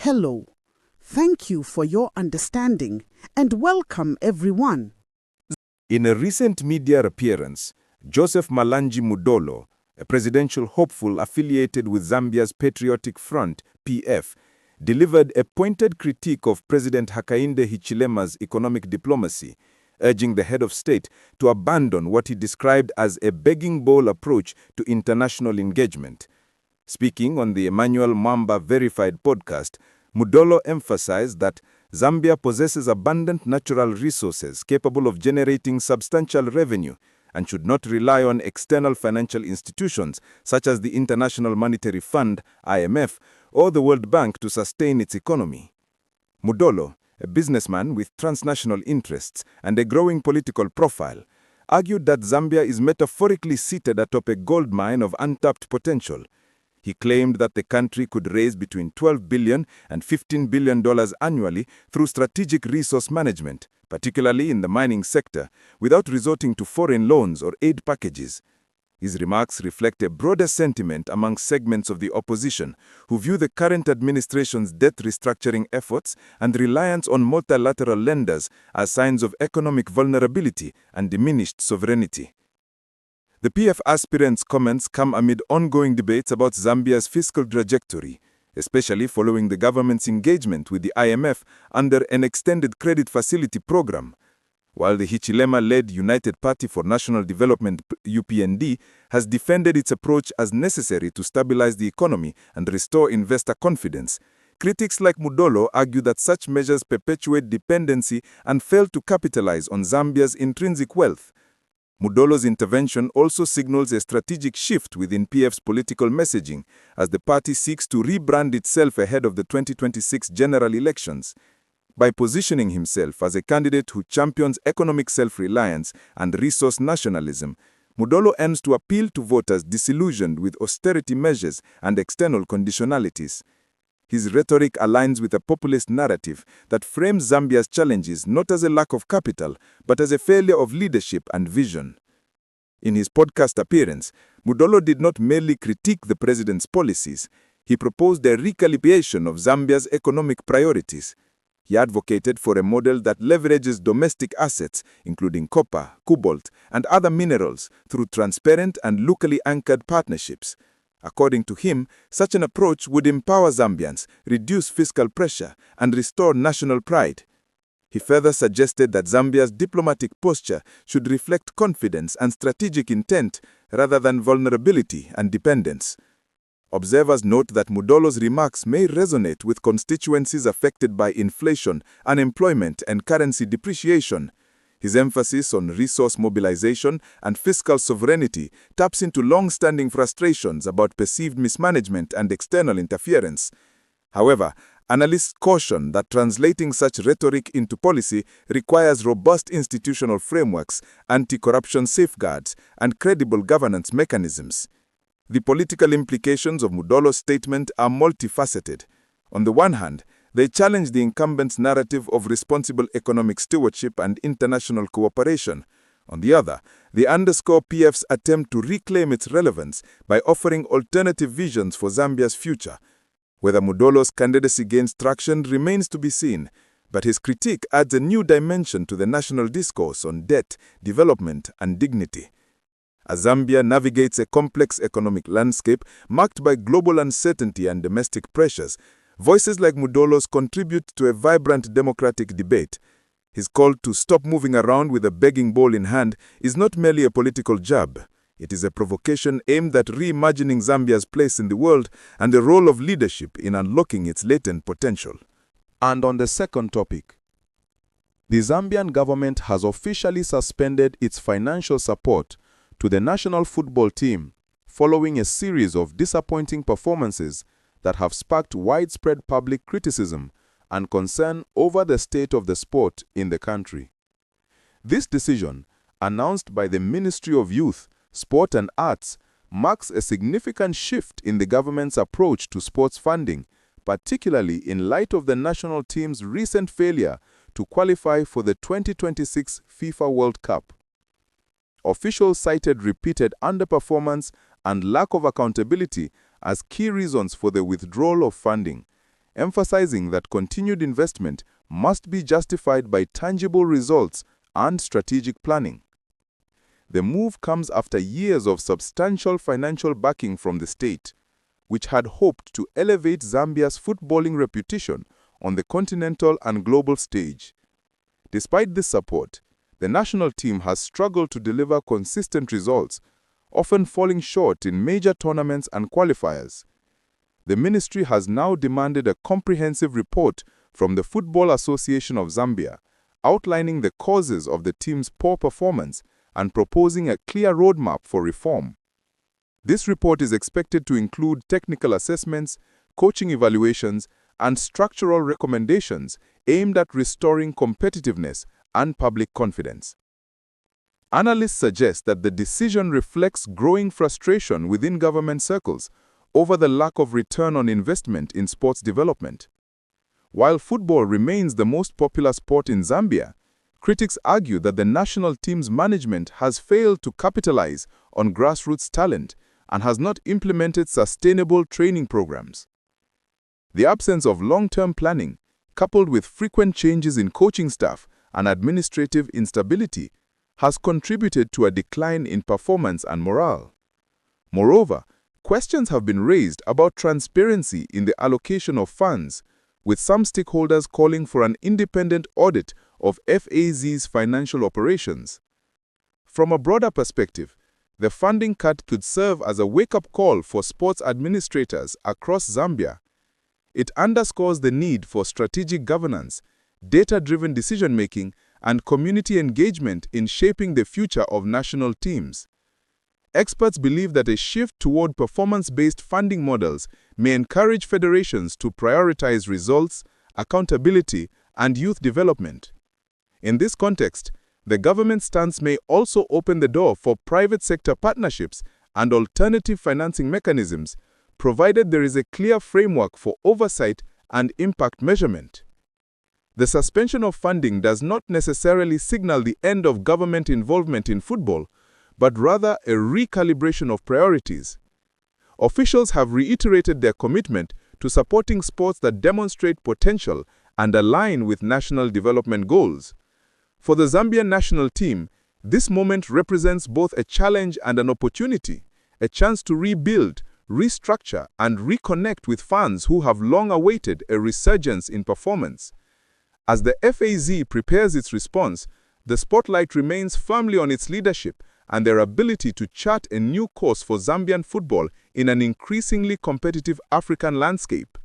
Hello. Thank you for your understanding and welcome everyone. In a recent media appearance, Joseph Malanji Mudolo, a presidential hopeful affiliated with Zambia's Patriotic Front, PF, delivered a pointed critique of President Hakainde Hichilema's economic diplomacy, urging the head of state to abandon what he described as a begging bowl approach to international engagement. Speaking on the Emmanuel Mwamba Verified podcast, Mudolo emphasized that Zambia possesses abundant natural resources capable of generating substantial revenue and should not rely on external financial institutions such as the International Monetary Fund, IMF, or the World Bank to sustain its economy. Mudolo, a businessman with transnational interests and a growing political profile, argued that Zambia is metaphorically seated atop a gold mine of untapped potential. He claimed that the country could raise between $12 billion and $15 billion annually through strategic resource management, particularly in the mining sector, without resorting to foreign loans or aid packages. His remarks reflect a broader sentiment among segments of the opposition who view the current administration's debt restructuring efforts and reliance on multilateral lenders as signs of economic vulnerability and diminished sovereignty. The PF aspirant's comments come amid ongoing debates about Zambia's fiscal trajectory, especially following the government's engagement with the IMF under an extended credit facility program. While the Hichilema-led United Party for National Development (UPND) has defended its approach as necessary to stabilize the economy and restore investor confidence, critics like Mudolo argue that such measures perpetuate dependency and fail to capitalize on Zambia's intrinsic wealth. Mudolo's intervention also signals a strategic shift within PF's political messaging as the party seeks to rebrand itself ahead of the 2026 general elections. By positioning himself as a candidate who champions economic self-reliance and resource nationalism, Mudolo aims to appeal to voters disillusioned with austerity measures and external conditionalities. His rhetoric aligns with a populist narrative that frames Zambia's challenges not as a lack of capital, but as a failure of leadership and vision. In his podcast appearance, Mudolo did not merely critique the president's policies. He proposed a recalibration of Zambia's economic priorities. He advocated for a model that leverages domestic assets, including copper, cobalt, and other minerals, through transparent and locally anchored partnerships. According to him, such an approach would empower Zambians, reduce fiscal pressure, and restore national pride. He further suggested that Zambia's diplomatic posture should reflect confidence and strategic intent rather than vulnerability and dependence. Observers note that Mudolo's remarks may resonate with constituencies affected by inflation, unemployment, and currency depreciation. His emphasis on resource mobilization and fiscal sovereignty taps into long-standing frustrations about perceived mismanagement and external interference. However, analysts caution that translating such rhetoric into policy requires robust institutional frameworks, anti-corruption safeguards, and credible governance mechanisms. The political implications of Mudolo's statement are multifaceted. On the one hand, they challenge the incumbent's narrative of responsible economic stewardship and international cooperation. On the other, they underscore PF's attempt to reclaim its relevance by offering alternative visions for Zambia's future. Whether Mudolo's candidacy gains traction remains to be seen, but his critique adds a new dimension to the national discourse on debt, development, and dignity. As Zambia navigates a complex economic landscape marked by global uncertainty and domestic pressures, voices like Mudolo's contribute to a vibrant democratic debate. His call to stop moving around with a begging bowl in hand is not merely a political jab. It is a provocation aimed at reimagining Zambia's place in the world and the role of leadership in unlocking its latent potential. And on the second topic, the Zambian government has officially suspended its financial support to the national football team following a series of disappointing performances that have sparked widespread public criticism and concern over the state of the sport in the country. This decision, announced by the Ministry of Youth, Sport and Arts, marks a significant shift in the government's approach to sports funding, particularly in light of the national team's recent failure to qualify for the 2026 FIFA World Cup. Officials cited repeated underperformance and lack of accountability as key reasons for the withdrawal of funding, emphasizing that continued investment must be justified by tangible results and strategic planning. The move comes after years of substantial financial backing from the state, which had hoped to elevate Zambia's footballing reputation on the continental and global stage. Despite this support, the national team has struggled to deliver consistent results, often falling short in major tournaments and qualifiers. The ministry has now demanded a comprehensive report from the Football Association of Zambia, outlining the causes of the team's poor performance and proposing a clear roadmap for reform. This report is expected to include technical assessments, coaching evaluations, and structural recommendations aimed at restoring competitiveness and public confidence. Analysts suggest that the decision reflects growing frustration within government circles over the lack of return on investment in sports development. While football remains the most popular sport in Zambia, critics argue that the national team's management has failed to capitalize on grassroots talent and has not implemented sustainable training programs. The absence of long-term planning, coupled with frequent changes in coaching staff and administrative instability, has contributed to a decline in performance and morale. Moreover, questions have been raised about transparency in the allocation of funds, with some stakeholders calling for an independent audit of FAZ's financial operations. From a broader perspective, the funding cut could serve as a wake-up call for sports administrators across Zambia. It underscores the need for strategic governance, data-driven decision-making, and community engagement in shaping the future of national teams. Experts believe that a shift toward performance-based funding models may encourage federations to prioritize results, accountability, and youth development. In this context, the government stance may also open the door for private sector partnerships and alternative financing mechanisms, provided there is a clear framework for oversight and impact measurement. The suspension of funding does not necessarily signal the end of government involvement in football, but rather a recalibration of priorities. Officials have reiterated their commitment to supporting sports that demonstrate potential and align with national development goals. For the Zambian national team, this moment represents both a challenge and an opportunity, a chance to rebuild, restructure, and reconnect with fans who have long awaited a resurgence in performance. As the FAZ prepares its response, the spotlight remains firmly on its leadership and their ability to chart a new course for Zambian football in an increasingly competitive African landscape.